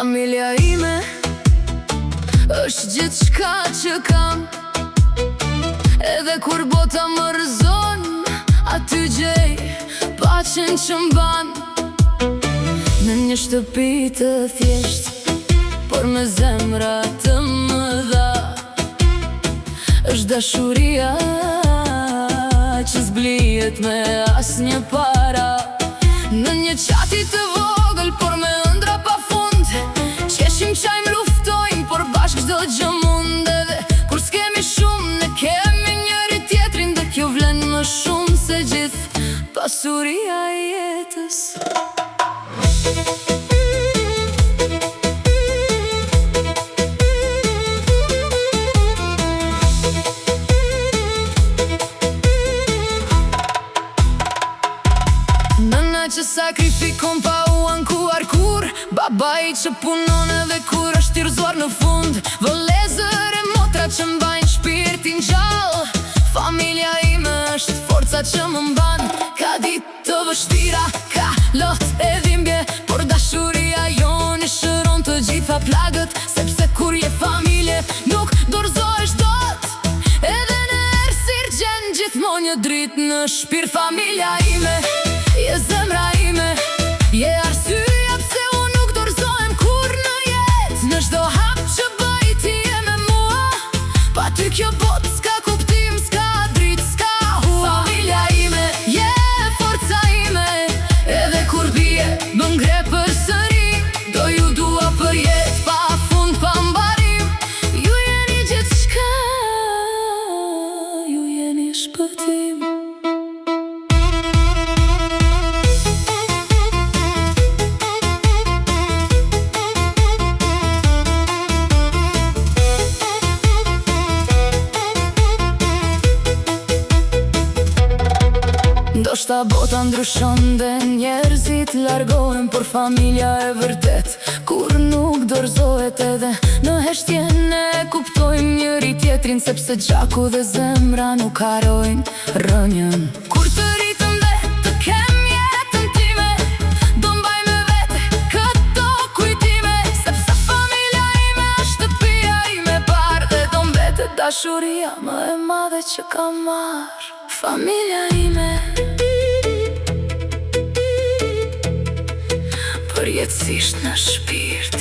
Familja ime është gjithçka që kam, edhe kur bota më rëzon, aty gjej paqen që m'ban. Në një shtëpi të thjesht, por me zemra të mëdha, është dashuria që zblihet me asnjë para. Në një qati të vogël, por me ëndra pa fund, qeshim qaj më luftojmë, por bashkë çdo gjë mund. Edhe kur s'kemi shumë, ne kemi njëri tjetrin, dhe kjo vlen më shumë se gjithë pasuria e jetës. Nëna që sakrifikon pa u ankuar kur, babai që punon edhe kur është i rëzuar në fund, vëllezër e motra që mbajnë shpirtin gjallë. Familja ime është forca që më mban. Ka ditë të vështira, ka lot e dhimbje, por dashuria jonë shëron të gjitha plagët. Sepse kur je familje nuk dorëzohesh dot, edhe në errësirë gjen gjithmonë një dritë në shpirt. Familja ime je zemra ime, je arsyeja pse unë nuk dorëzohem kur në jetë. Në çdo hap që bëj ti je me mua, pa ty kjo botë s'ka kuptim, s'ka dritë, s'ka hua. Familja ime je forca ime, edhe kur bie më ngre përsëri, do ju dua për jetë pa fund pa mbarim. Ju jeni gjithçka, ju jeni shpëtim. Ndoshta bota ndryshon dhe njerëzit largohen, por familja e vërtet kur nuk dorëzohet. Edhe në heshtjen e kuptojmë njëri tjetrin, sepse gjaku dhe zemra nuk harojnë rënjën. Kur të rritëm dhe të kem jetën time, do mbaj me vete këto kujtime, sepse familja ime është shtëpia ime parë, dhe do mbetet dashuria më e madhe që kam marrë. Familja ime përjetësisht në shpirt.